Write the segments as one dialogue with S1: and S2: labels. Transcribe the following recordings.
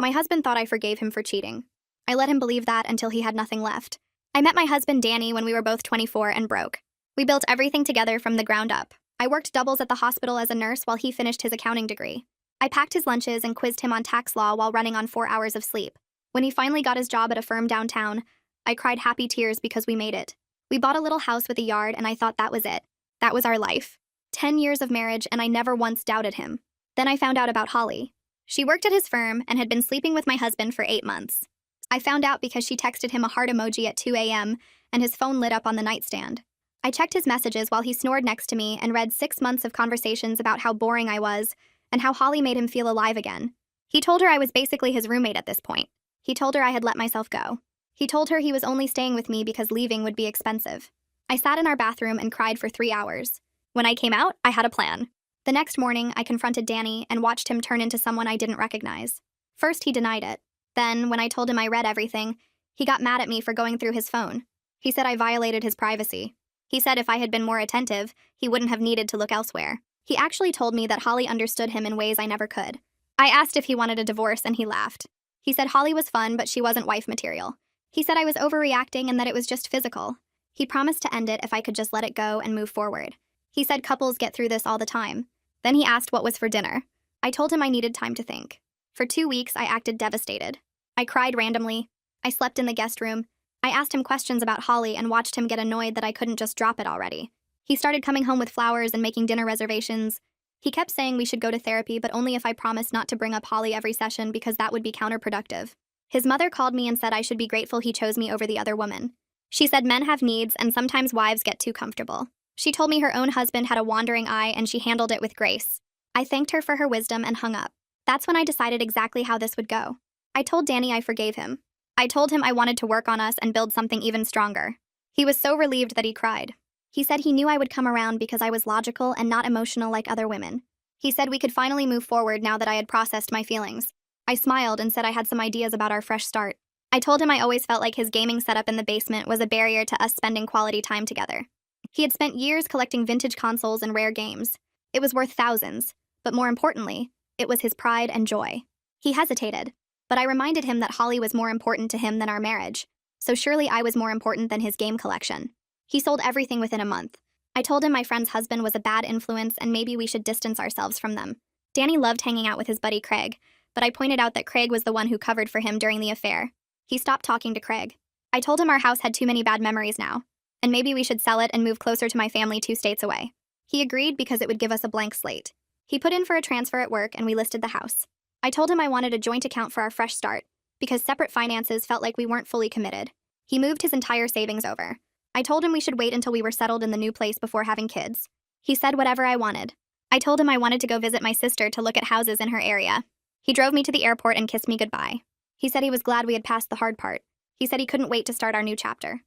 S1: My husband thought I forgave him for cheating. I let him believe that until he had nothing left. I met my husband Danny when we were both 24 and broke. We built everything together from the ground up. I worked doubles at the hospital as a nurse while he finished his accounting degree. I packed his lunches and quizzed him on tax law while running on 4 hours of sleep. When he finally got his job at a firm downtown, I cried happy tears because we made it. We bought a little house with a yard and I thought that was it. That was our life. 10 years of marriage and I never once doubted him. Then I found out about Holly. She worked at his firm and had been sleeping with my husband for 8 months. I found out because she texted him a heart emoji at 2 a.m. and his phone lit up on the nightstand. I checked his messages while he snored next to me and read 6 months of conversations about how boring I was and how Holly made him feel alive again. He told her I was basically his roommate at this point. He told her I had let myself go. He told her he was only staying with me because leaving would be expensive. I sat in our bathroom and cried for 3 hours. When I came out, I had a plan. The next morning, I confronted Danny and watched him turn into someone I didn't recognize. First, he denied it. Then, when I told him I read everything, he got mad at me for going through his phone. He said I violated his privacy. He said if I had been more attentive, he wouldn't have needed to look elsewhere. He actually told me that Holly understood him in ways I never could. I asked if he wanted a divorce and he laughed. He said Holly was fun, but she wasn't wife material. He said I was overreacting and that it was just physical. He promised to end it if I could just let it go and move forward. He said couples get through this all the time. Then he asked what was for dinner. I told him I needed time to think. For 2 weeks, I acted devastated. I cried randomly. I slept in the guest room. I asked him questions about Holly and watched him get annoyed that I couldn't just drop it already. He started coming home with flowers and making dinner reservations. He kept saying we should go to therapy, but only if I promised not to bring up Holly every session because that would be counterproductive. His mother called me and said I should be grateful he chose me over the other woman. She said men have needs and sometimes wives get too comfortable. She told me her own husband had a wandering eye and she handled it with grace. I thanked her for her wisdom and hung up. That's when I decided exactly how this would go. I told Danny I forgave him. I told him I wanted to work on us and build something even stronger. He was so relieved that he cried. He said he knew I would come around because I was logical and not emotional like other women. He said we could finally move forward now that I had processed my feelings. I smiled and said I had some ideas about our fresh start. I told him I always felt like his gaming setup in the basement was a barrier to us spending quality time together. He had spent years collecting vintage consoles and rare games. It was worth thousands, but more importantly, it was his pride and joy. He hesitated, but I reminded him that Holly was more important to him than our marriage, so surely I was more important than his game collection. He sold everything within a month. I told him my friend's husband was a bad influence and maybe we should distance ourselves from them. Danny loved hanging out with his buddy Craig, but I pointed out that Craig was the one who covered for him during the affair. He stopped talking to Craig. I told him our house had too many bad memories now, and maybe we should sell it and move closer to my family 2 states away. He agreed because it would give us a blank slate. He put in for a transfer at work and we listed the house. I told him I wanted a joint account for our fresh start, because separate finances felt like we weren't fully committed. He moved his entire savings over. I told him we should wait until we were settled in the new place before having kids. He said whatever I wanted. I told him I wanted to go visit my sister to look at houses in her area. He drove me to the airport and kissed me goodbye. He said he was glad we had passed the hard part. He said he couldn't wait to start our new chapter.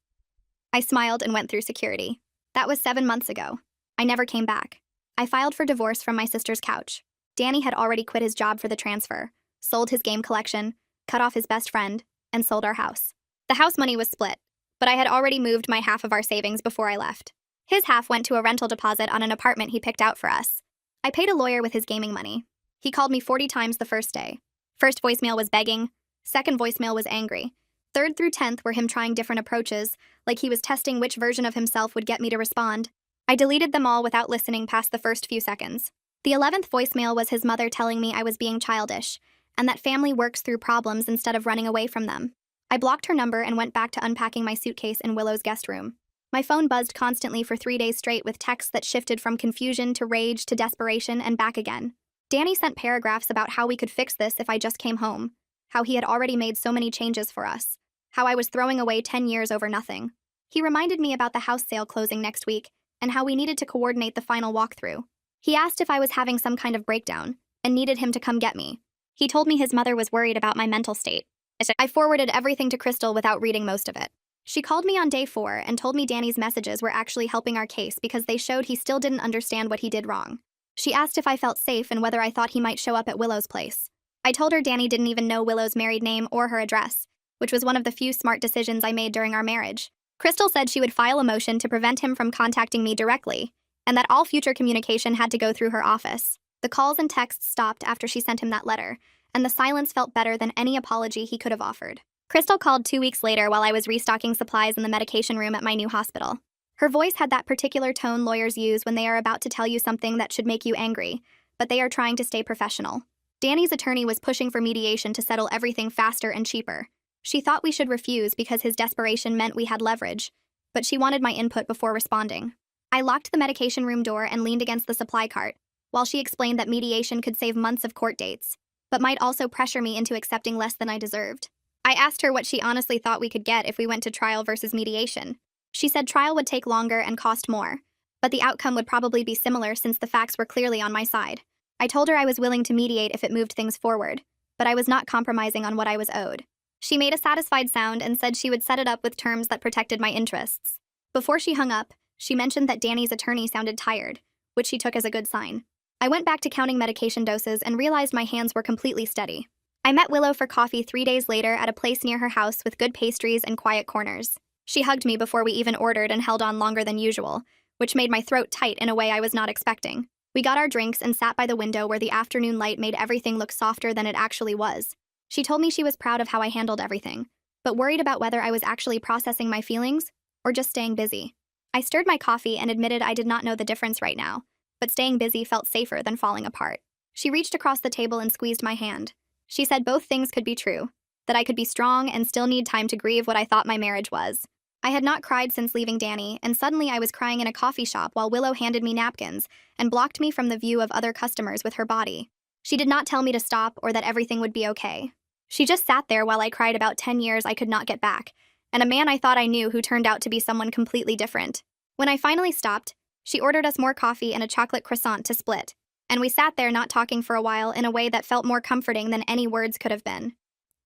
S1: I smiled and went through security. That was 7 months ago. I never came back. I filed for divorce from my sister's couch. Danny had already quit his job for the transfer, sold his game collection, cut off his best friend, and sold our house. The house money was split, but I had already moved my half of our savings before I left. His half went to a rental deposit on an apartment he picked out for us. I paid a lawyer with his gaming money. He called me 40 times the first day. First voicemail was begging. Second voicemail was angry. Third through 10th were him trying different approaches, like he was testing which version of himself would get me to respond. I deleted them all without listening past the first few seconds. The 11th voicemail was his mother telling me I was being childish, and that family works through problems instead of running away from them. I blocked her number and went back to unpacking my suitcase in Willow's guest room. My phone buzzed constantly for 3 days straight with texts that shifted from confusion to rage to desperation and back again. Danny sent paragraphs about how we could fix this if I just came home, how he had already made so many changes for us, how I was throwing away 10 years over nothing. He reminded me about the house sale closing next week and how we needed to coordinate the final walkthrough. He asked if I was having some kind of breakdown and needed him to come get me. He told me his mother was worried about my mental state. I forwarded everything to Crystal without reading most of it. She called me on day 4 and told me Danny's messages were actually helping our case because they showed he still didn't understand what he did wrong. She asked if I felt safe and whether I thought he might show up at Willow's place. I told her Danny didn't even know Willow's married name or her address, which was one of the few smart decisions I made during our marriage. Crystal said she would file a motion to prevent him from contacting me directly, and that all future communication had to go through her office. The calls and texts stopped after she sent him that letter, and the silence felt better than any apology he could have offered. Crystal called 2 weeks later while I was restocking supplies in the medication room at my new hospital. Her voice had that particular tone lawyers use when they are about to tell you something that should make you angry, but they are trying to stay professional. Danny's attorney was pushing for mediation to settle everything faster and cheaper. She thought we should refuse because his desperation meant we had leverage, but she wanted my input before responding. I locked the medication room door and leaned against the supply cart, while she explained that mediation could save months of court dates, but might also pressure me into accepting less than I deserved. I asked her what she honestly thought we could get if we went to trial versus mediation. She said trial would take longer and cost more, but the outcome would probably be similar since the facts were clearly on my side. I told her I was willing to mediate if it moved things forward, but I was not compromising on what I was owed. She made a satisfied sound and said she would set it up with terms that protected my interests. Before she hung up, she mentioned that Danny's attorney sounded tired, which she took as a good sign. I went back to counting medication doses and realized my hands were completely steady. I met Willow for coffee 3 days later at a place near her house with good pastries and quiet corners. She hugged me before we even ordered and held on longer than usual, which made my throat tight in a way I was not expecting. We got our drinks and sat by the window where the afternoon light made everything look softer than it actually was. She told me she was proud of how I handled everything, but worried about whether I was actually processing my feelings or just staying busy. I stirred my coffee and admitted I did not know the difference right now, but staying busy felt safer than falling apart. She reached across the table and squeezed my hand. She said both things could be true, that I could be strong and still need time to grieve what I thought my marriage was. I had not cried since leaving Danny, and suddenly I was crying in a coffee shop while Willow handed me napkins and blocked me from the view of other customers with her body. She did not tell me to stop or that everything would be okay. She just sat there while I cried about 10 years I could not get back, and a man I thought I knew who turned out to be someone completely different. When I finally stopped, she ordered us more coffee and a chocolate croissant to split, and we sat there not talking for a while in a way that felt more comforting than any words could have been.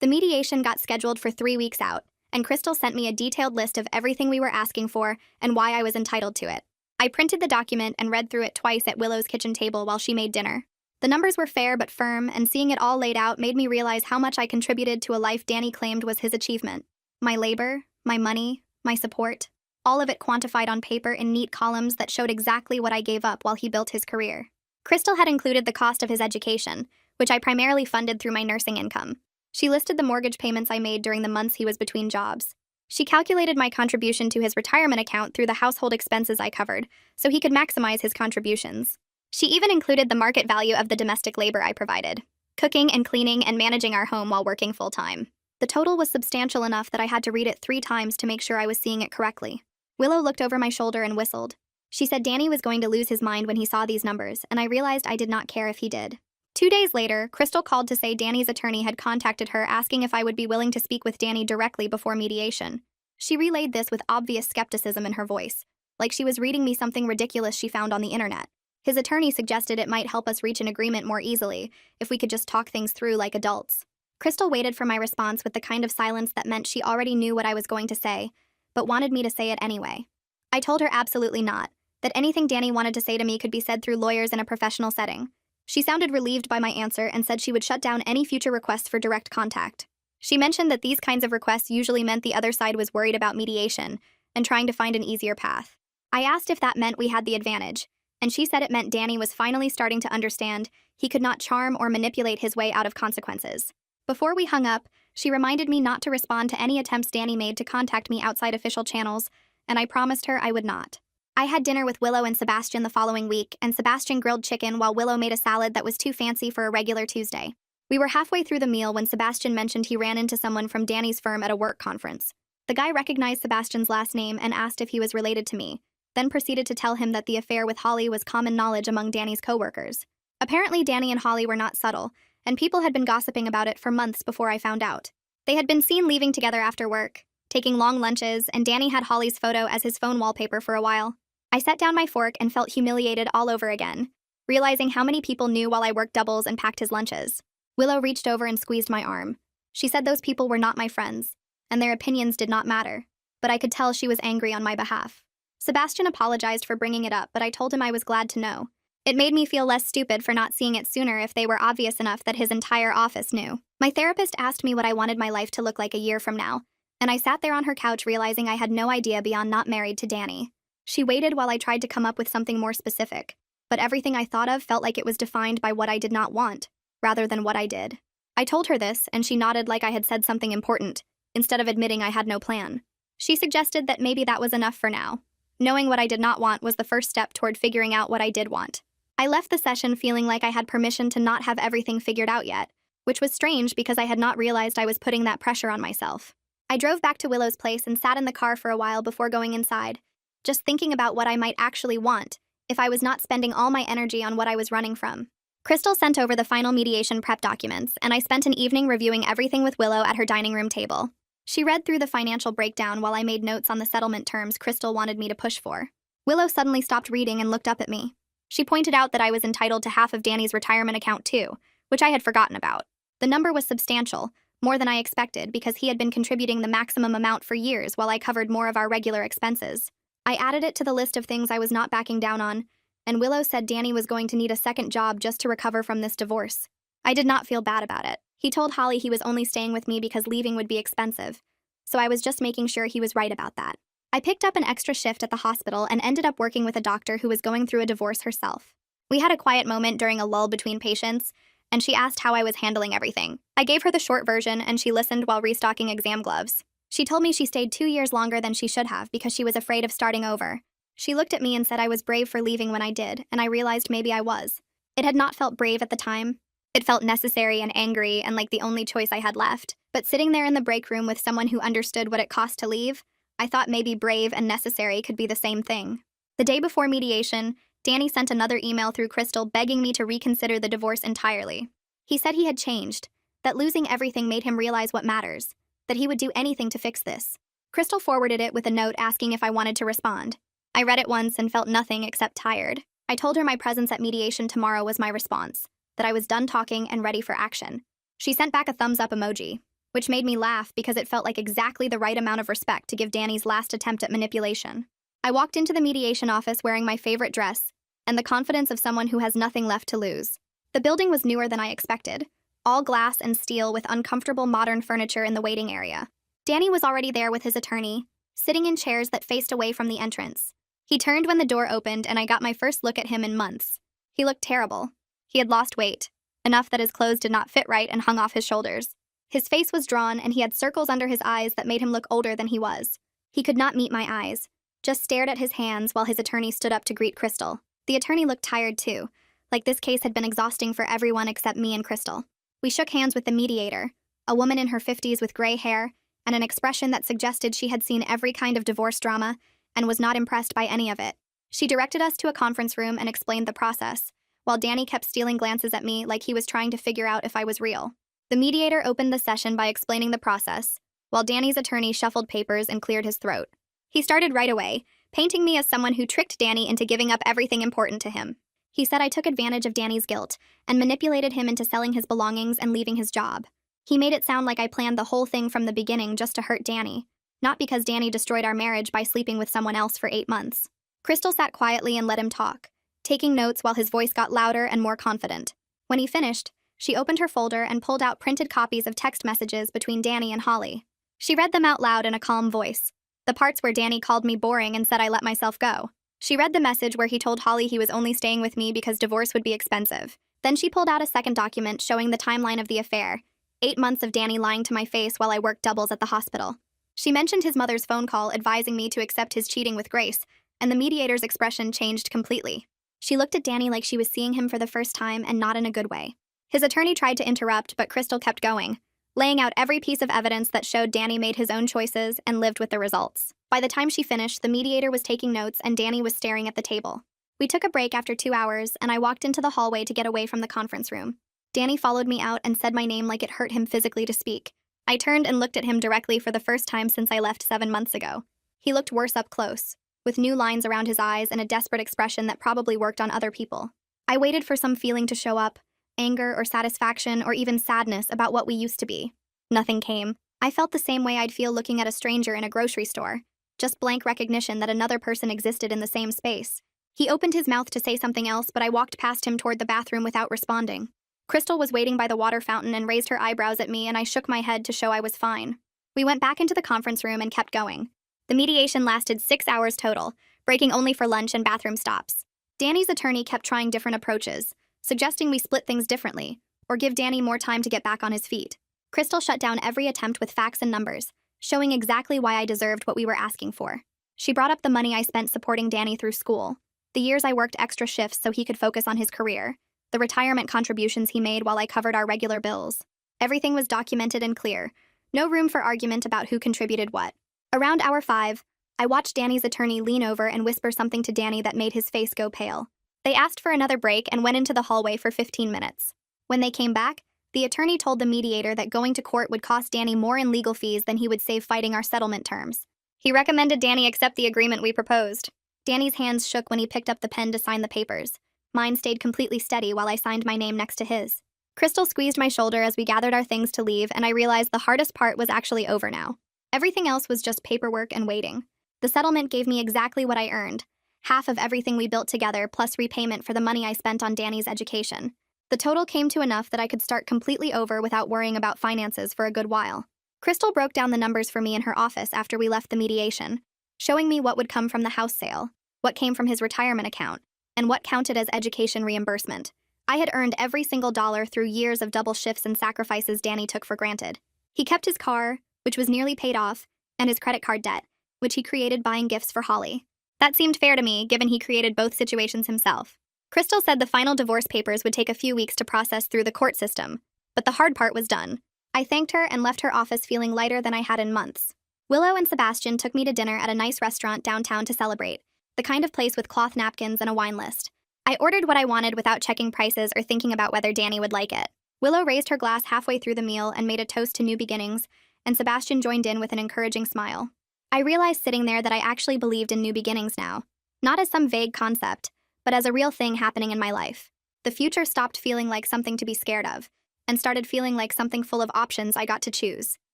S1: The mediation got scheduled for 3 weeks out, and Crystal sent me a detailed list of everything we were asking for and why I was entitled to it. I printed the document and read through it twice at Willow's kitchen table while she made dinner. The numbers were fair but firm, and seeing it all laid out made me realize how much I contributed to a life Danny claimed was his achievement. My labor, my money, my support, all of it quantified on paper in neat columns that showed exactly what I gave up while he built his career. Crystal had included the cost of his education, which I primarily funded through my nursing income. She listed the mortgage payments I made during the months he was between jobs. She calculated my contribution to his retirement account through the household expenses I covered, so he could maximize his contributions. She even included the market value of the domestic labor I provided, cooking and cleaning and managing our home while working full-time. The total was substantial enough that I had to read it 3 times to make sure I was seeing it correctly. Willow looked over my shoulder and whistled. She said Danny was going to lose his mind when he saw these numbers, and I realized I did not care if he did. 2 days later, Crystal called to say Danny's attorney had contacted her asking if I would be willing to speak with Danny directly before mediation. She relayed this with obvious skepticism in her voice, like she was reading me something ridiculous she found on the internet. His attorney suggested it might help us reach an agreement more easily if we could just talk things through like adults. Crystal waited for my response with the kind of silence that meant she already knew what I was going to say, but wanted me to say it anyway. I told her absolutely not, that anything Danny wanted to say to me could be said through lawyers in a professional setting. She sounded relieved by my answer and said she would shut down any future requests for direct contact. She mentioned that these kinds of requests usually meant the other side was worried about mediation and trying to find an easier path. I asked if that meant we had the advantage, and she said it meant Danny was finally starting to understand he could not charm or manipulate his way out of consequences. Before we hung up, she reminded me not to respond to any attempts Danny made to contact me outside official channels, and I promised her I would not. I had dinner with Willow and Sebastian the following week, and Sebastian grilled chicken while Willow made a salad that was too fancy for a regular Tuesday. We were halfway through the meal when Sebastian mentioned he ran into someone from Danny's firm at a work conference. The guy recognized Sebastian's last name and asked if he was related to me, then proceeded to tell him that the affair with Holly was common knowledge among Danny's coworkers. Apparently Danny and Holly were not subtle, and people had been gossiping about it for months before I found out. They had been seen leaving together after work, taking long lunches, and Danny had Holly's photo as his phone wallpaper for a while. I set down my fork and felt humiliated all over again, realizing how many people knew while I worked doubles and packed his lunches. Willow reached over and squeezed my arm. She said those people were not my friends, and their opinions did not matter, but I could tell she was angry on my behalf. Sebastian apologized for bringing it up, but I told him I was glad to know. It made me feel less stupid for not seeing it sooner if they were obvious enough that his entire office knew. My therapist asked me what I wanted my life to look like a year from now, and I sat there on her couch realizing I had no idea beyond not married to Danny. She waited while I tried to come up with something more specific, but everything I thought of felt like it was defined by what I did not want, rather than what I did. I told her this, and she nodded like I had said something important, instead of admitting I had no plan. She suggested that maybe that was enough for now. Knowing what I did not want was the first step toward figuring out what I did want. I left the session feeling like I had permission to not have everything figured out yet, which was strange because I had not realized I was putting that pressure on myself. I drove back to Willow's place and sat in the car for a while before going inside, just thinking about what I might actually want if I was not spending all my energy on what I was running from. Crystal sent over the final mediation prep documents, and I spent an evening reviewing everything with Willow at her dining room table. She read through the financial breakdown while I made notes on the settlement terms Crystal wanted me to push for. Willow suddenly stopped reading and looked up at me. She pointed out that I was entitled to half of Danny's retirement account too, which I had forgotten about. The number was substantial, more than I expected because he had been contributing the maximum amount for years while I covered more of our regular expenses. I added it to the list of things I was not backing down on, and Willow said Danny was going to need a second job just to recover from this divorce. I did not feel bad about it. He told Holly he was only staying with me because leaving would be expensive, so I was just making sure he was right about that. I picked up an extra shift at the hospital and ended up working with a doctor who was going through a divorce herself. We had a quiet moment during a lull between patients, and she asked how I was handling everything. I gave her the short version, and she listened while restocking exam gloves. She told me she stayed 2 years longer than she should have because she was afraid of starting over. She looked at me and said I was brave for leaving when I did, and I realized maybe I was. It had not felt brave at the time. It felt necessary and angry and like the only choice I had left. But sitting there in the break room with someone who understood what it cost to leave, I thought maybe brave and necessary could be the same thing. The day before mediation, Danny sent another email through Crystal begging me to reconsider the divorce entirely. He said he had changed, that losing everything made him realize what matters, that he would do anything to fix this. Crystal forwarded it with a note asking if I wanted to respond. I read it once and felt nothing except tired. I told her my presence at mediation tomorrow was my response, that I was done talking and ready for action. She sent back a thumbs up emoji, which made me laugh because it felt like exactly the right amount of respect to give Danny's last attempt at manipulation. I walked into the mediation office wearing my favorite dress and the confidence of someone who has nothing left to lose. The building was newer than I expected, all glass and steel with uncomfortable modern furniture in the waiting area. Danny was already there with his attorney, sitting in chairs that faced away from the entrance. He turned when the door opened and I got my first look at him in months. He looked terrible. He had lost weight, enough that his clothes did not fit right and hung off his shoulders. His face was drawn and he had circles under his eyes that made him look older than he was. He could not meet my eyes, just stared at his hands while his attorney stood up to greet Crystal. The attorney looked tired too, like this case had been exhausting for everyone except me and Crystal. We shook hands with the mediator, a woman in her 50s with gray hair and an expression that suggested she had seen every kind of divorce drama and was not impressed by any of it. She directed us to a conference room and explained the process, while Danny kept stealing glances at me like he was trying to figure out if I was real. The mediator opened the session by explaining the process, while Danny's attorney shuffled papers and cleared his throat. He started right away, painting me as someone who tricked Danny into giving up everything important to him. He said I took advantage of Danny's guilt and manipulated him into selling his belongings and leaving his job. He made it sound like I planned the whole thing from the beginning just to hurt Danny, not because Danny destroyed our marriage by sleeping with someone else for 8 months. Crystal sat quietly and let him talk, taking notes while his voice got louder and more confident. When he finished, she opened her folder and pulled out printed copies of text messages between Danny and Holly. She read them out loud in a calm voice, the parts where Danny called me boring and said I let myself go. She read the message where he told Holly he was only staying with me because divorce would be expensive. Then she pulled out a second document showing the timeline of the affair, 8 months of Danny lying to my face while I worked doubles at the hospital. She mentioned his mother's phone call advising me to accept his cheating with Grace, and the mediator's expression changed completely. She looked at Danny like she was seeing him for the first time and not in a good way. His attorney tried to interrupt, but Crystal kept going, laying out every piece of evidence that showed Danny made his own choices and lived with the results. By the time she finished, the mediator was taking notes and Danny was staring at the table. We took a break after 2 hours, and I walked into the hallway to get away from the conference room. Danny followed me out and said my name like it hurt him physically to speak. I turned and looked at him directly for the first time since I left 7 months ago. He looked worse up close, with new lines around his eyes and a desperate expression that probably worked on other people. I waited for some feeling to show up, anger or satisfaction or even sadness about what we used to be. Nothing came. I felt the same way I'd feel looking at a stranger in a grocery store, just blank recognition that another person existed in the same space. He opened his mouth to say something else, but I walked past him toward the bathroom without responding. Crystal was waiting by the water fountain and raised her eyebrows at me, and I shook my head to show I was fine. We went back into the conference room and kept going. The mediation lasted 6 hours total, breaking only for lunch and bathroom stops. Danny's attorney kept trying different approaches, suggesting we split things differently, or give Danny more time to get back on his feet. Crystal shut down every attempt with facts and numbers, showing exactly why I deserved what we were asking for. She brought up the money I spent supporting Danny through school, the years I worked extra shifts so he could focus on his career, the retirement contributions he made while I covered our regular bills. Everything was documented and clear. No room for argument about who contributed what. Around hour 5, I watched Danny's attorney lean over and whisper something to Danny that made his face go pale. They asked for another break and went into the hallway for 15 minutes. When they came back, the attorney told the mediator that going to court would cost Danny more in legal fees than he would save fighting our settlement terms. He recommended Danny accept the agreement we proposed. Danny's hands shook when he picked up the pen to sign the papers. Mine stayed completely steady while I signed my name next to his. Crystal squeezed my shoulder as we gathered our things to leave, and I realized the hardest part was actually over now. Everything else was just paperwork and waiting. The settlement gave me exactly what I earned, half of everything we built together plus repayment for the money I spent on Danny's education. The total came to enough that I could start completely over without worrying about finances for a good while. Crystal broke down the numbers for me in her office after we left the mediation, showing me what would come from the house sale, what came from his retirement account, and what counted as education reimbursement. I had earned every single dollar through years of double shifts and sacrifices Danny took for granted. He kept his car, which was nearly paid off, and his credit card debt, which he created buying gifts for Holly. That seemed fair to me, given he created both situations himself. Crystal said the final divorce papers would take a few weeks to process through the court system, but the hard part was done. I thanked her and left her office feeling lighter than I had in months. Willow and Sebastian took me to dinner at a nice restaurant downtown to celebrate, the kind of place with cloth napkins and a wine list. I ordered what I wanted without checking prices or thinking about whether Danny would like it. Willow raised her glass halfway through the meal and made a toast to new beginnings, and Sebastian joined in with an encouraging smile. I realized sitting there that I actually believed in new beginnings now, not as some vague concept, but as a real thing happening in my life. The future stopped feeling like something to be scared of, and started feeling like something full of options I got to choose.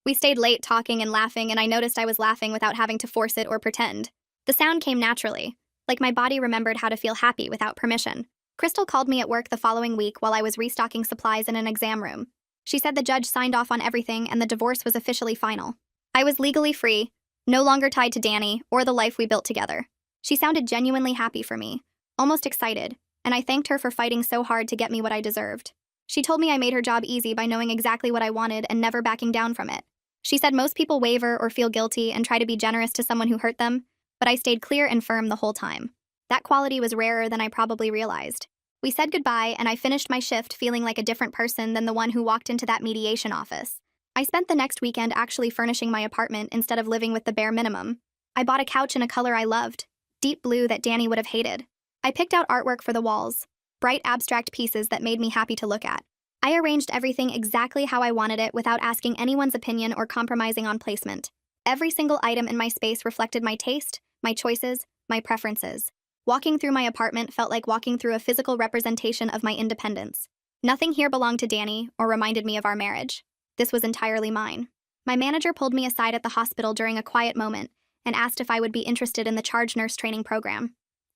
S1: We stayed late talking and laughing, and I noticed I was laughing without having to force it or pretend. The sound came naturally, like my body remembered how to feel happy without permission. Crystal called me at work the following week while I was restocking supplies in an exam room. She said the judge signed off on everything and the divorce was officially final. I was legally free, no longer tied to Danny or the life we built together. She sounded genuinely happy for me, almost excited, and I thanked her for fighting so hard to get me what I deserved. She told me I made her job easy by knowing exactly what I wanted and never backing down from it. She said most people waver or feel guilty and try to be generous to someone who hurt them, but I stayed clear and firm the whole time. That quality was rarer than I probably realized. We said goodbye, and I finished my shift feeling like a different person than the one who walked into that mediation office. I spent the next weekend actually furnishing my apartment instead of living with the bare minimum. I bought a couch in a color I loved, deep blue that Danny would have hated. I picked out artwork for the walls, bright abstract pieces that made me happy to look at. I arranged everything exactly how I wanted it without asking anyone's opinion or compromising on placement. Every single item in my space reflected my taste, my choices, my preferences. Walking through my apartment felt like walking through a physical representation of my independence. Nothing here belonged to Danny or reminded me of our marriage. This was entirely mine. My manager pulled me aside at the hospital during a quiet moment and asked if I would be interested in the charge nurse training program.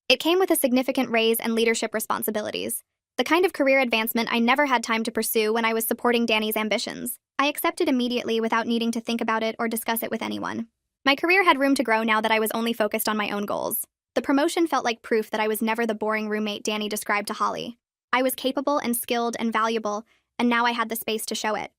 S1: It came with a significant raise and leadership responsibilities, the kind of career advancement I never had time to pursue when I was supporting Danny's ambitions. I accepted immediately without needing to think about it or discuss it with anyone. My career had room to grow now that I was only focused on my own goals. The promotion felt like proof that I was never the boring roommate Danny described to Holly. I was capable and skilled and valuable, and now I had the space to show it.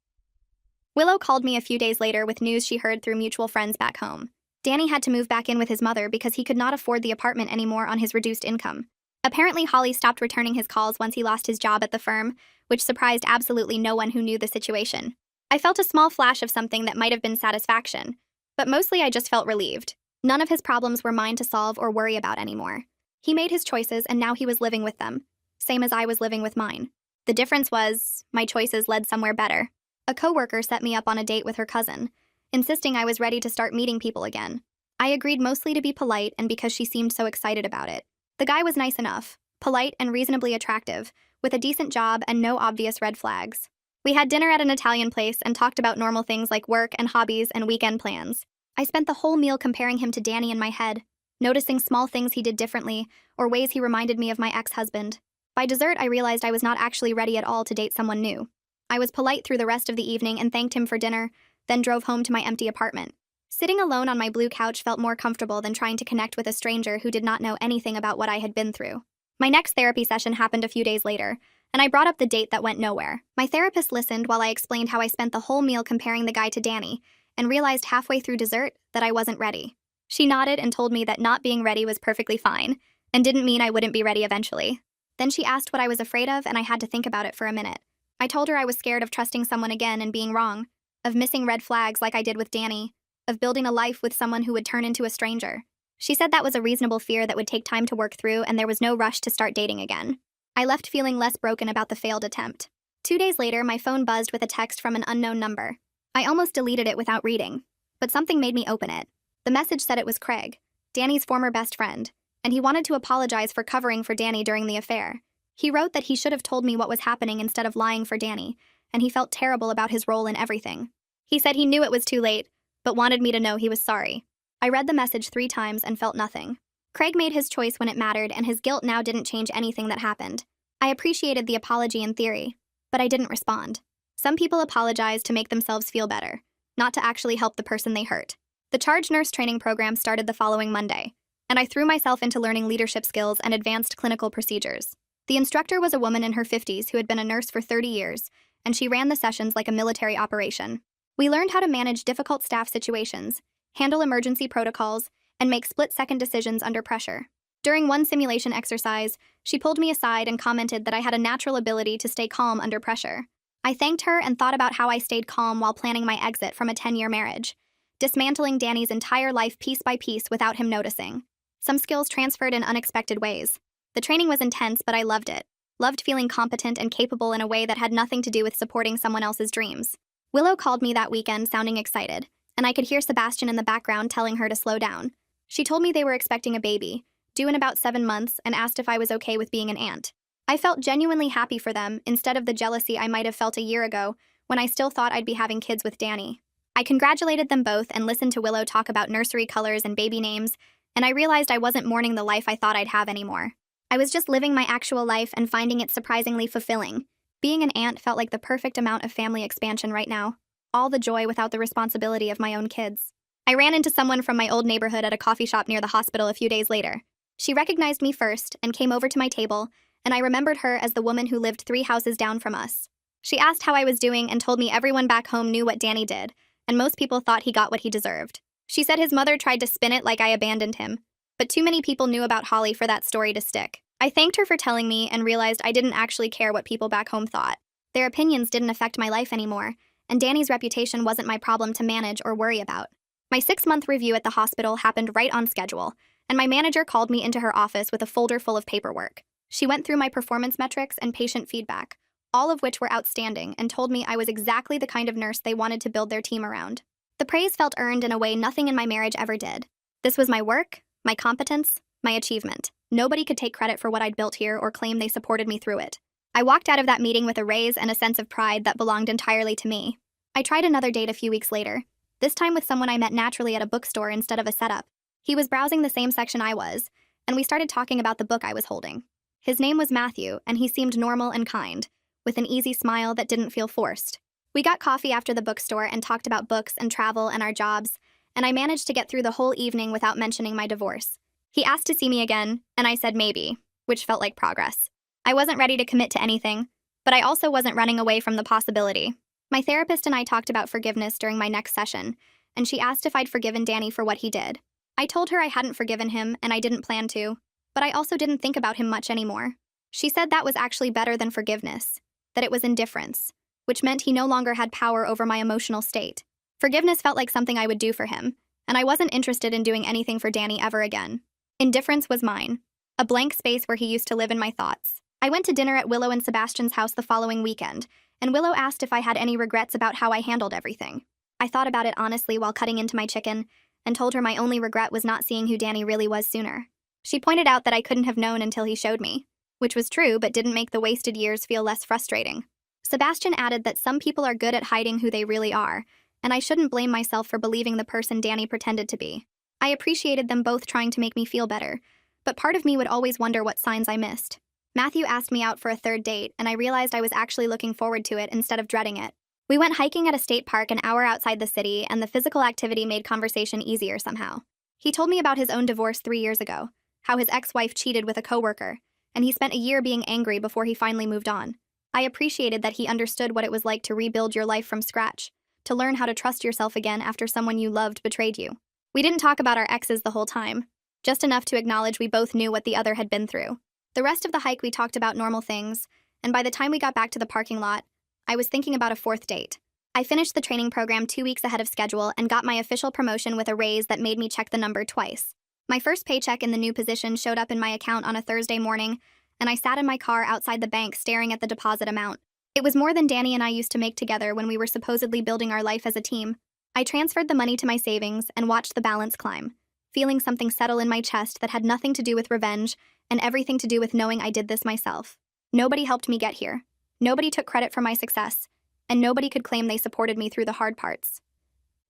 S1: Willow called me a few days later with news she heard through mutual friends back home. Danny had to move back in with his mother because he could not afford the apartment anymore on his reduced income. Apparently, Holly stopped returning his calls once he lost his job at the firm, which surprised absolutely no one who knew the situation. I felt a small flash of something that might have been satisfaction, but mostly I just felt relieved. None of his problems were mine to solve or worry about anymore. He made his choices and now he was living with them, same as I was living with mine. The difference was, my choices led somewhere better. A coworker set me up on a date with her cousin, insisting I was ready to start meeting people again. I agreed mostly to be polite and because she seemed so excited about it. The guy was nice enough, polite and reasonably attractive, with a decent job and no obvious red flags. We had dinner at an Italian place and talked about normal things like work and hobbies and weekend plans. I spent the whole meal comparing him to Danny in my head, noticing small things he did differently or ways he reminded me of my ex-husband. By dessert, I realized I was not actually ready at all to date someone new. I was polite through the rest of the evening and thanked him for dinner, then drove home to my empty apartment. Sitting alone on my blue couch felt more comfortable than trying to connect with a stranger who did not know anything about what I had been through. My next therapy session happened a few days later, and I brought up the date that went nowhere. My therapist listened while I explained how I spent the whole meal comparing the guy to Danny, and realized halfway through dessert that I wasn't ready. She nodded and told me that not being ready was perfectly fine, and didn't mean I wouldn't be ready eventually. Then she asked what I was afraid of, and I had to think about it for a minute. I told her I was scared of trusting someone again and being wrong, of missing red flags like I did with Danny, of building a life with someone who would turn into a stranger. She said that was a reasonable fear that would take time to work through, and there was no rush to start dating again. I left feeling less broken about the failed attempt. 2 days later, my phone buzzed with a text from an unknown number. I almost deleted it without reading, but something made me open it. The message said it was Craig, Danny's former best friend, and he wanted to apologize for covering for Danny during the affair. He wrote that he should have told me what was happening instead of lying for Danny, and he felt terrible about his role in everything. He said he knew it was too late, but wanted me to know he was sorry. I read the message 3 times and felt nothing. Craig made his choice when it mattered, and his guilt now didn't change anything that happened. I appreciated the apology in theory, but I didn't respond. Some people apologize to make themselves feel better, not to actually help the person they hurt. The charge nurse training program started the following Monday, and I threw myself into learning leadership skills and advanced clinical procedures. The instructor was a woman in her 50s who had been a nurse for 30 years, and she ran the sessions like a military operation. We learned how to manage difficult staff situations, handle emergency protocols, and make split-second decisions under pressure. During one simulation exercise, she pulled me aside and commented that I had a natural ability to stay calm under pressure. I thanked her and thought about how I stayed calm while planning my exit from a 10-year marriage, dismantling Danny's entire life piece by piece without him noticing. Some skills transferred in unexpected ways. The training was intense, but I loved it. Loved feeling competent and capable in a way that had nothing to do with supporting someone else's dreams. Willow called me that weekend sounding excited, and I could hear Sebastian in the background telling her to slow down. She told me they were expecting a baby, due in about 7 months, and asked if I was okay with being an aunt. I felt genuinely happy for them instead of the jealousy I might have felt a year ago when I still thought I'd be having kids with Danny. I congratulated them both and listened to Willow talk about nursery colors and baby names, and I realized I wasn't mourning the life I thought I'd have anymore. I was just living my actual life and finding it surprisingly fulfilling. Being an aunt felt like the perfect amount of family expansion right now. All the joy without the responsibility of my own kids. I ran into someone from my old neighborhood at a coffee shop near the hospital a few days later. She recognized me first and came over to my table, and I remembered her as the woman who lived 3 houses down from us. She asked how I was doing and told me everyone back home knew what Danny did, and most people thought he got what he deserved. She said his mother tried to spin it like I abandoned him, but too many people knew about Holly for that story to stick. I thanked her for telling me and realized I didn't actually care what people back home thought. Their opinions didn't affect my life anymore, and Danny's reputation wasn't my problem to manage or worry about. My 6-month review at the hospital happened right on schedule, and my manager called me into her office with a folder full of paperwork. She went through my performance metrics and patient feedback, all of which were outstanding, and told me I was exactly the kind of nurse they wanted to build their team around. The praise felt earned in a way nothing in my marriage ever did. This was my work, my competence, my achievement. Nobody could take credit for what I'd built here or claim they supported me through it. I walked out of that meeting with a raise and a sense of pride that belonged entirely to me. I tried another date a few weeks later, this time with someone I met naturally at a bookstore instead of a setup. He was browsing the same section I was, and we started talking about the book I was holding. His name was Matthew, and he seemed normal and kind, with an easy smile that didn't feel forced. We got coffee after the bookstore and talked about books and travel and our jobs, and I managed to get through the whole evening without mentioning my divorce. He asked to see me again, and I said maybe, which felt like progress. I wasn't ready to commit to anything, but I also wasn't running away from the possibility. My therapist and I talked about forgiveness during my next session, and she asked if I'd forgiven Danny for what he did. I told her I hadn't forgiven him and I didn't plan to, but I also didn't think about him much anymore. She said that was actually better than forgiveness, that it was indifference, which meant he no longer had power over my emotional state. Forgiveness felt like something I would do for him, and I wasn't interested in doing anything for Danny ever again. Indifference was mine, a blank space where he used to live in my thoughts. I went to dinner at Willow and Sebastian's house the following weekend, and Willow asked if I had any regrets about how I handled everything. I thought about it honestly while cutting into my chicken, and told her my only regret was not seeing who Danny really was sooner. She pointed out that I couldn't have known until he showed me, which was true but didn't make the wasted years feel less frustrating. Sebastian added that some people are good at hiding who they really are, and I shouldn't blame myself for believing the person Danny pretended to be. I appreciated them both trying to make me feel better, but part of me would always wonder what signs I missed. Matthew asked me out for a third date, and I realized I was actually looking forward to it instead of dreading it. We went hiking at a state park an hour outside the city, and the physical activity made conversation easier somehow. He told me about his own divorce 3 years ago, how his ex-wife cheated with a coworker, and he spent a year being angry before he finally moved on. I appreciated that he understood what it was like to rebuild your life from scratch, to learn how to trust yourself again after someone you loved betrayed you. We didn't talk about our exes the whole time, just enough to acknowledge we both knew what the other had been through. The rest of the hike we talked about normal things, and by the time we got back to the parking lot, I was thinking about a fourth date. I finished the training program 2 weeks ahead of schedule and got my official promotion with a raise that made me check the number twice. My first paycheck in the new position showed up in my account on a Thursday morning, and I sat in my car outside the bank staring at the deposit amount. It was more than Danny and I used to make together when we were supposedly building our life as a team. I transferred the money to my savings and watched the balance climb, feeling something settle in my chest that had nothing to do with revenge and everything to do with knowing I did this myself. Nobody helped me get here. Nobody took credit for my success, and nobody could claim they supported me through the hard parts.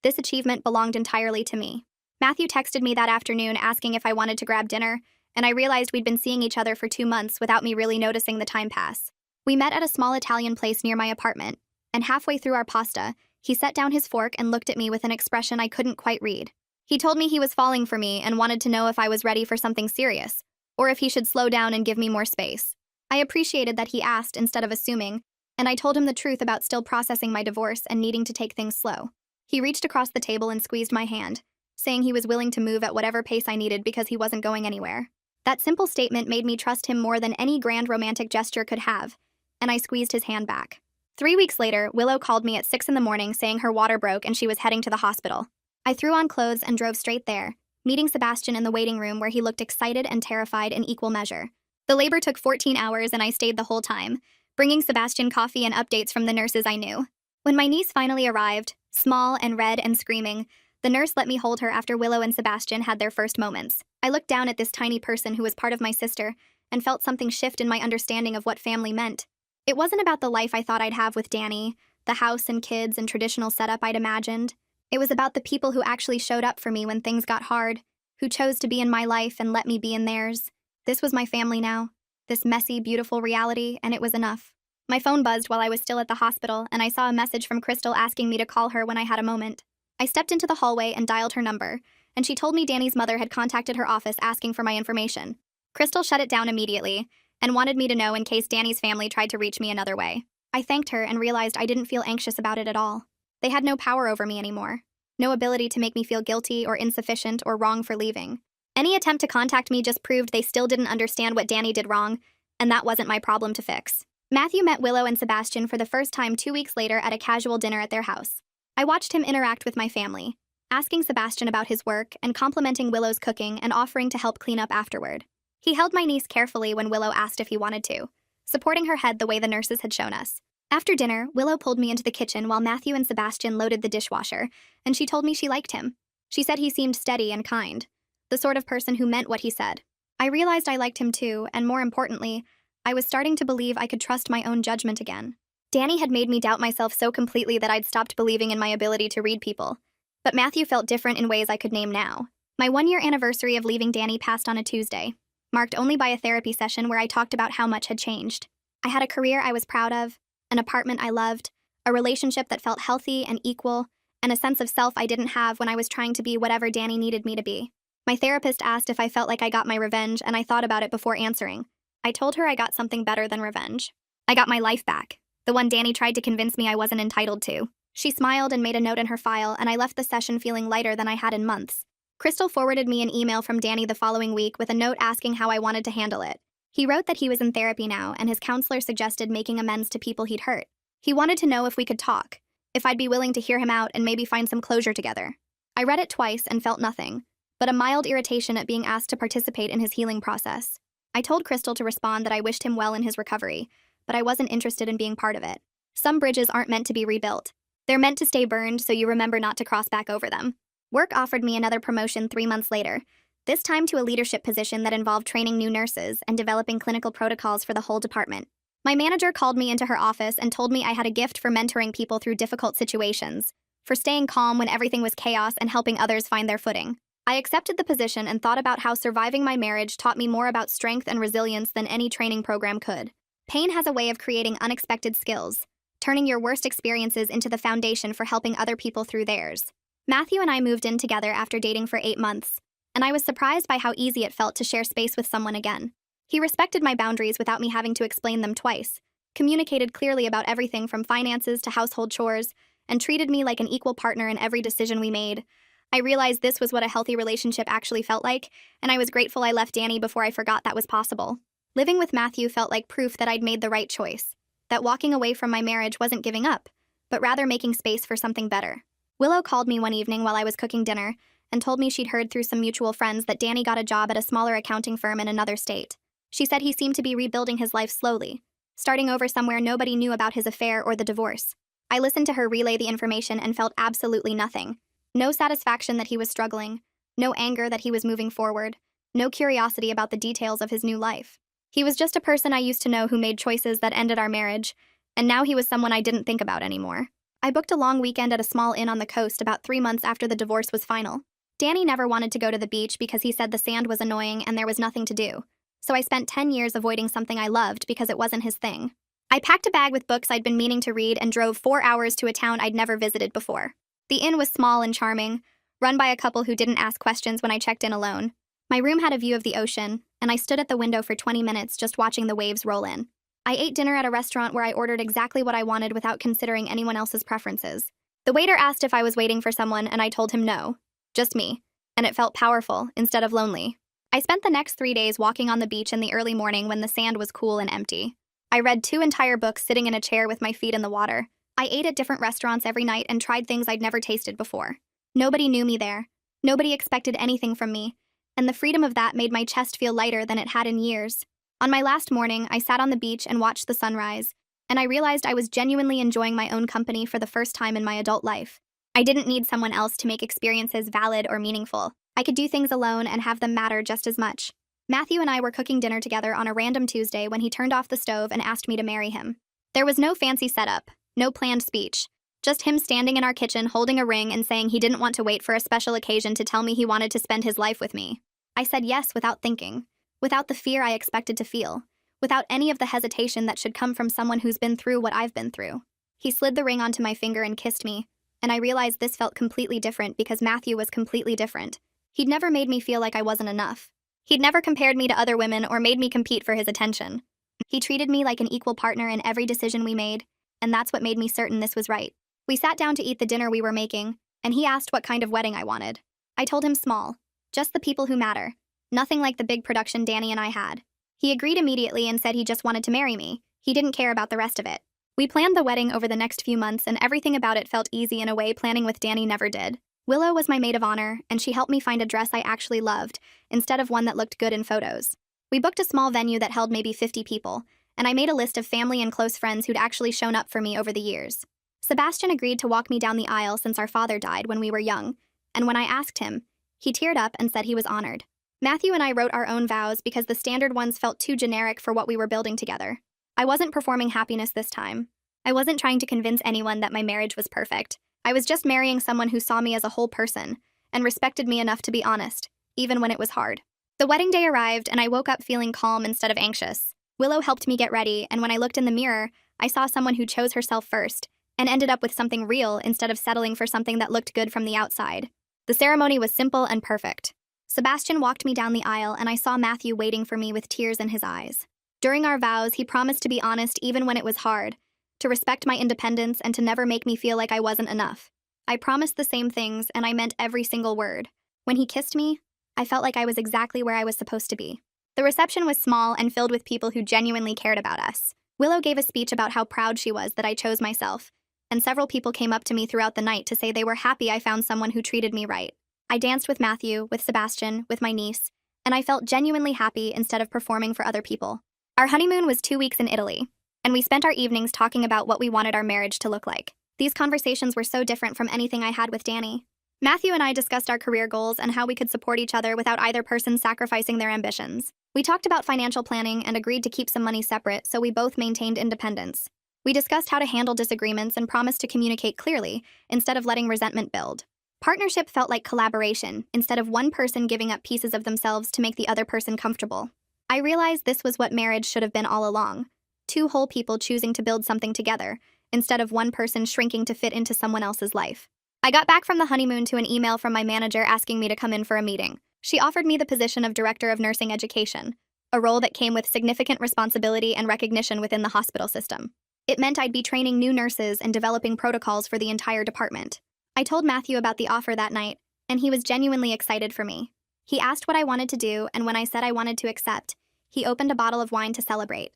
S1: This achievement belonged entirely to me. Matthew texted me that afternoon asking if I wanted to grab dinner, and I realized we'd been seeing each other for 2 months without me really noticing the time pass. We met at a small Italian place near my apartment, and halfway through our pasta, he set down his fork and looked at me with an expression I couldn't quite read. He told me he was falling for me and wanted to know if I was ready for something serious, or if he should slow down and give me more space. I appreciated that he asked instead of assuming, and I told him the truth about still processing my divorce and needing to take things slow. He reached across the table and squeezed my hand, saying he was willing to move at whatever pace I needed because he wasn't going anywhere. That simple statement made me trust him more than any grand romantic gesture could have, and I squeezed his hand back. 3 weeks later, Willow called me at 6 in the morning saying her water broke and she was heading to the hospital. I threw on clothes and drove straight there, meeting Sebastian in the waiting room where he looked excited and terrified in equal measure. The labor took 14 hours and I stayed the whole time, bringing Sebastian coffee and updates from the nurses I knew. When my niece finally arrived, small and red and screaming, the nurse let me hold her after Willow and Sebastian had their first moments. I looked down at this tiny person who was part of my sister and felt something shift in my understanding of what family meant. It wasn't about the life I thought I'd have with Danny, the house and kids and traditional setup I'd imagined. It was about the people who actually showed up for me when things got hard, who chose to be in my life and let me be in theirs. This was my family now, this messy, beautiful reality, and it was enough. My phone buzzed while I was still at the hospital, and I saw a message from Crystal asking me to call her when I had a moment. I stepped into the hallway and dialed her number, and she told me Danny's mother had contacted her office asking for my information. Crystal shut it down immediately and wanted me to know in case Danny's family tried to reach me another way. I thanked her and realized I didn't feel anxious about it at all. They had no power over me anymore, no ability to make me feel guilty or insufficient or wrong for leaving. Any attempt to contact me just proved they still didn't understand what Danny did wrong, and that wasn't my problem to fix. Matthew met Willow and Sebastian for the first time 2 weeks later at a casual dinner at their house. I watched him interact with my family, asking Sebastian about his work and complimenting Willow's cooking and offering to help clean up afterward. He held my niece carefully when Willow asked if he wanted to, supporting her head the way the nurses had shown us. After dinner, Willow pulled me into the kitchen while Matthew and Sebastian loaded the dishwasher, and she told me she liked him. She said he seemed steady and kind, the sort of person who meant what he said. I realized I liked him too, and more importantly, I was starting to believe I could trust my own judgment again. Danny had made me doubt myself so completely that I'd stopped believing in my ability to read people. But Matthew felt different in ways I could name now. My 1-year anniversary of leaving Danny passed on a Tuesday, marked only by a therapy session where I talked about how much had changed. I had a career I was proud of, an apartment I loved, a relationship that felt healthy and equal, and a sense of self I didn't have when I was trying to be whatever Danny needed me to be. My therapist asked if I felt like I got my revenge, and I thought about it before answering. I told her I got something better than revenge. I got my life back, the one Danny tried to convince me I wasn't entitled to. She smiled and made a note in her file, and I left the session feeling lighter than I had in months. Crystal forwarded me an email from Danny the following week with a note asking how I wanted to handle it. He wrote that he was in therapy now, and his counselor suggested making amends to people he'd hurt. He wanted to know if we could talk, if I'd be willing to hear him out and maybe find some closure together. I read it twice and felt nothing, but a mild irritation at being asked to participate in his healing process. I told Crystal to respond that I wished him well in his recovery, but I wasn't interested in being part of it. Some bridges aren't meant to be rebuilt. They're meant to stay burned so you remember not to cross back over them. Work offered me another promotion 3 months later, this time to a leadership position that involved training new nurses and developing clinical protocols for the whole department. My manager called me into her office and told me I had a gift for mentoring people through difficult situations, for staying calm when everything was chaos and helping others find their footing. I accepted the position and thought about how surviving my marriage taught me more about strength and resilience than any training program could. Pain has a way of creating unexpected skills, turning your worst experiences into the foundation for helping other people through theirs. Matthew and I moved in together after dating for 8 months, and I was surprised by how easy it felt to share space with someone again. He respected my boundaries without me having to explain them twice, communicated clearly about everything from finances to household chores, and treated me like an equal partner in every decision we made. I realized this was what a healthy relationship actually felt like, and I was grateful I left Danny before I forgot that was possible. Living with Matthew felt like proof that I'd made the right choice, that walking away from my marriage wasn't giving up, but rather making space for something better. Willow called me one evening while I was cooking dinner and told me she'd heard through some mutual friends that Danny got a job at a smaller accounting firm in another state. She said he seemed to be rebuilding his life slowly, starting over somewhere nobody knew about his affair or the divorce. I listened to her relay the information and felt absolutely nothing. No satisfaction that he was struggling, no anger that he was moving forward, no curiosity about the details of his new life. He was just a person I used to know who made choices that ended our marriage, and now he was someone I didn't think about anymore. I booked a long weekend at a small inn on the coast about 3 months after the divorce was final. Danny never wanted to go to the beach because he said the sand was annoying and there was nothing to do. So I spent 10 years avoiding something I loved because it wasn't his thing. I packed a bag with books I'd been meaning to read and drove 4 hours to a town I'd never visited before. The inn was small and charming, run by a couple who didn't ask questions when I checked in alone. My room had a view of the ocean, and I stood at the window for 20 minutes just watching the waves roll in. I ate dinner at a restaurant where I ordered exactly what I wanted without considering anyone else's preferences. The waiter asked if I was waiting for someone, and I told him no, just me, and it felt powerful instead of lonely. I spent the next 3 days walking on the beach in the early morning when the sand was cool and empty. I read 2 entire books sitting in a chair with my feet in the water. I ate at different restaurants every night and tried things I'd never tasted before. Nobody knew me there. Nobody expected anything from me, and the freedom of that made my chest feel lighter than it had in years. On my last morning, I sat on the beach and watched the sunrise, and I realized I was genuinely enjoying my own company for the first time in my adult life. I didn't need someone else to make experiences valid or meaningful. I could do things alone and have them matter just as much. Matthew and I were cooking dinner together on a random Tuesday when he turned off the stove and asked me to marry him. There was no fancy setup, no planned speech, just him standing in our kitchen holding a ring and saying he didn't want to wait for a special occasion to tell me he wanted to spend his life with me. I said yes without thinking, without the fear I expected to feel, without any of the hesitation that should come from someone who's been through what I've been through. He slid the ring onto my finger and kissed me, and I realized this felt completely different because Matthew was completely different. He'd never made me feel like I wasn't enough. He'd never compared me to other women or made me compete for his attention. He treated me like an equal partner in every decision we made, and that's what made me certain this was right. We sat down to eat the dinner we were making, and he asked what kind of wedding I wanted. I told him small, just the people who matter, nothing like the big production Danny and I had. He agreed immediately and said he just wanted to marry me. He didn't care about the rest of it. We planned the wedding over the next few months, and everything about it felt easy in a way planning with Danny never did. Willow was my maid of honor, and she helped me find a dress I actually loved, instead of one that looked good in photos. We booked a small venue that held maybe 50 people, and I made a list of family and close friends who'd actually shown up for me over the years. Sebastian agreed to walk me down the aisle since our father died when we were young, and when I asked him, he teared up and said he was honored. Matthew and I wrote our own vows because the standard ones felt too generic for what we were building together. I wasn't performing happiness this time. I wasn't trying to convince anyone that my marriage was perfect. I was just marrying someone who saw me as a whole person and respected me enough to be honest, even when it was hard. The wedding day arrived, and I woke up feeling calm instead of anxious. Willow helped me get ready, and when I looked in the mirror, I saw someone who chose herself first and ended up with something real instead of settling for something that looked good from the outside. The ceremony was simple and perfect. Sebastian walked me down the aisle, and I saw Matthew waiting for me with tears in his eyes. During our vows, he promised to be honest even when it was hard, to respect my independence, and to never make me feel like I wasn't enough. I promised the same things, and I meant every single word. When he kissed me, I felt like I was exactly where I was supposed to be. The reception was small and filled with people who genuinely cared about us. Willow gave a speech about how proud she was that I chose myself, and several people came up to me throughout the night to say they were happy I found someone who treated me right. I danced with Matthew, with Sebastian, with my niece, and I felt genuinely happy instead of performing for other people. Our honeymoon was 2 weeks in Italy, and we spent our evenings talking about what we wanted our marriage to look like. These conversations were so different from anything I had with Danny. Matthew and I discussed our career goals and how we could support each other without either person sacrificing their ambitions. We talked about financial planning and agreed to keep some money separate so we both maintained independence. We discussed how to handle disagreements and promised to communicate clearly instead of letting resentment build. Partnership felt like collaboration instead of one person giving up pieces of themselves to make the other person comfortable. I realized this was what marriage should have been all along. 2 whole people choosing to build something together, instead of one person shrinking to fit into someone else's life. I got back from the honeymoon to an email from my manager asking me to come in for a meeting. She offered me the position of Director of Nursing Education, a role that came with significant responsibility and recognition within the hospital system. It meant I'd be training new nurses and developing protocols for the entire department. I told Matthew about the offer that night, and he was genuinely excited for me. He asked what I wanted to do, and when I said I wanted to accept, he opened a bottle of wine to celebrate.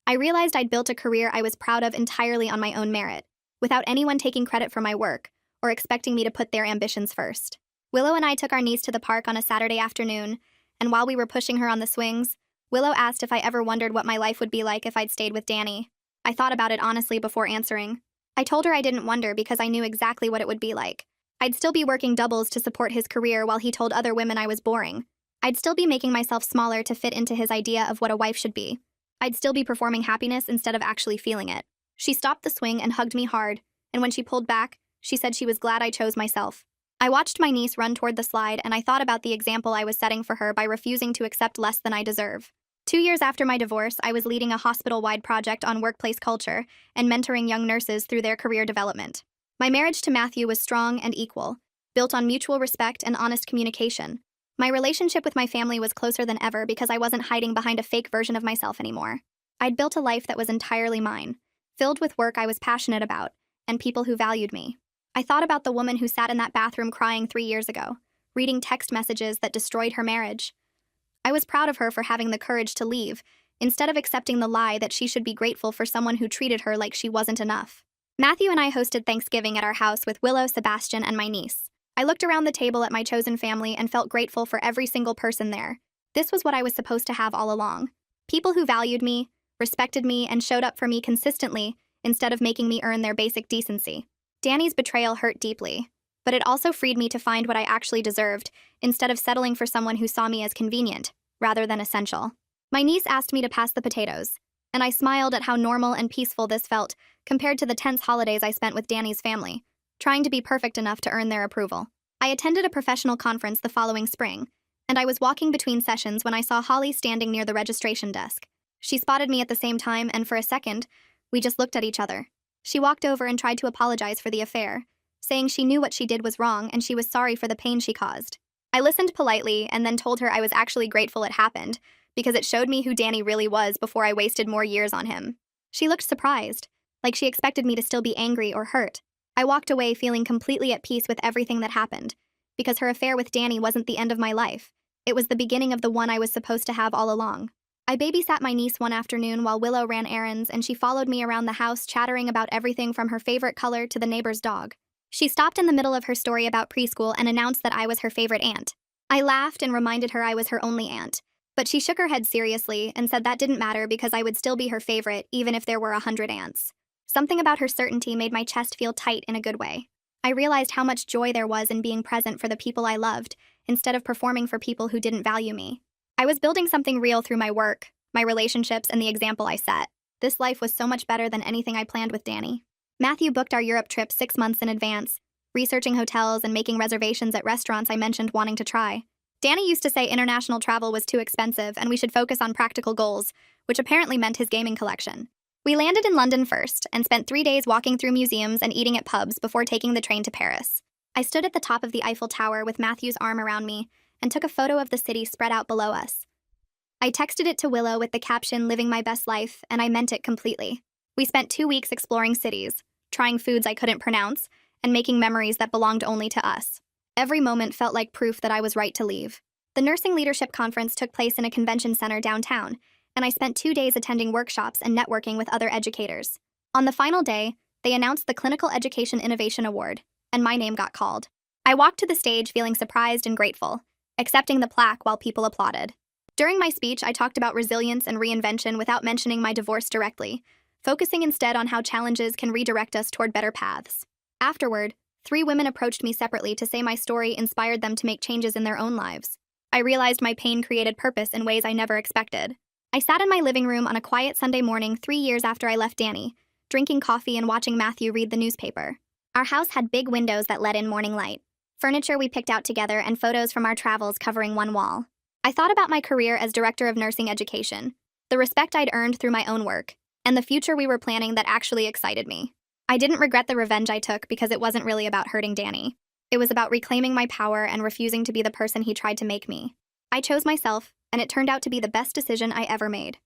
S1: I realized I'd built a career I was proud of entirely on my own merit, without anyone taking credit for my work or expecting me to put their ambitions first. Willow and I took our niece to the park on a Saturday afternoon, and while we were pushing her on the swings, Willow asked if I ever wondered what my life would be like if I'd stayed with Danny. I thought about it honestly before answering. I told her I didn't wonder because I knew exactly what it would be like. I'd still be working doubles to support his career while he told other women I was boring. I'd still be making myself smaller to fit into his idea of what a wife should be. I'd still be performing happiness instead of actually feeling it. She stopped the swing and hugged me hard, and when she pulled back, she said she was glad I chose myself. I watched my niece run toward the slide, and I thought about the example I was setting for her by refusing to accept less than I deserve. 2 years after my divorce, I was leading a hospital-wide project on workplace culture and mentoring young nurses through their career development. My marriage to Matthew was strong and equal, built on mutual respect and honest communication. My relationship with my family was closer than ever because I wasn't hiding behind a fake version of myself anymore. I'd built a life that was entirely mine, filled with work I was passionate about, and people who valued me. I thought about the woman who sat in that bathroom crying 3 years ago, reading text messages that destroyed her marriage. I was proud of her for having the courage to leave, instead of accepting the lie that she should be grateful for someone who treated her like she wasn't enough. Matthew and I hosted Thanksgiving at our house with Willow, Sebastian, and my niece. I looked around the table at my chosen family and felt grateful for every single person there. This was what I was supposed to have all along. People who valued me, respected me, and showed up for me consistently instead of making me earn their basic decency. Danny's betrayal hurt deeply, but it also freed me to find what I actually deserved instead of settling for someone who saw me as convenient, rather than essential. My niece asked me to pass the potatoes, and I smiled at how normal and peaceful this felt compared to the tense holidays I spent with Danny's family, trying to be perfect enough to earn their approval. I attended a professional conference the following spring, and I was walking between sessions when I saw Holly standing near the registration desk. She spotted me at the same time, and for a second, we just looked at each other. She walked over and tried to apologize for the affair, saying she knew what she did was wrong and she was sorry for the pain she caused. I listened politely and then told her I was actually grateful it happened, because it showed me who Danny really was before I wasted more years on him. She looked surprised, like she expected me to still be angry or hurt. I walked away feeling completely at peace with everything that happened, because her affair with Danny wasn't the end of my life. It was the beginning of the one I was supposed to have all along. I babysat my niece one afternoon while Willow ran errands, and she followed me around the house chattering about everything from her favorite color to the neighbor's dog. She stopped in the middle of her story about preschool and announced that I was her favorite aunt. I laughed and reminded her I was her only aunt, but she shook her head seriously and said that didn't matter because I would still be her favorite even if there were 100 aunts. Something about her certainty made my chest feel tight in a good way. I realized how much joy there was in being present for the people I loved, instead of performing for people who didn't value me. I was building something real through my work, my relationships, and the example I set. This life was so much better than anything I planned with Danny. Matthew booked our Europe trip 6 months in advance, researching hotels and making reservations at restaurants I mentioned wanting to try. Danny used to say international travel was too expensive and we should focus on practical goals, which apparently meant his gaming collection. We landed in London first and spent 3 days walking through museums and eating at pubs before taking the train to Paris. I stood at the top of the Eiffel Tower with Matthew's arm around me and took a photo of the city spread out below us. I texted it to Willow with the caption, "Living my best life," and I meant it completely. We spent 2 weeks exploring cities, trying foods I couldn't pronounce, and making memories that belonged only to us. Every moment felt like proof that I was right to leave. The Nursing Leadership Conference took place in a convention center downtown, and I spent 2 days attending workshops and networking with other educators. On the final day, they announced the Clinical Education Innovation Award, and my name got called. I walked to the stage feeling surprised and grateful, accepting the plaque while people applauded. During my speech, I talked about resilience and reinvention without mentioning my divorce directly, focusing instead on how challenges can redirect us toward better paths. Afterward, 3 women approached me separately to say my story inspired them to make changes in their own lives. I realized my pain created purpose in ways I never expected. I sat in my living room on a quiet Sunday morning 3 years after I left Danny, drinking coffee and watching Matthew read the newspaper. Our house had big windows that let in morning light, furniture we picked out together, and photos from our travels covering one wall. I thought about my career as director of nursing education, the respect I'd earned through my own work, and the future we were planning that actually excited me. I didn't regret the revenge I took because it wasn't really about hurting Danny. It was about reclaiming my power and refusing to be the person he tried to make me. I chose myself, and it turned out to be the best decision I ever made.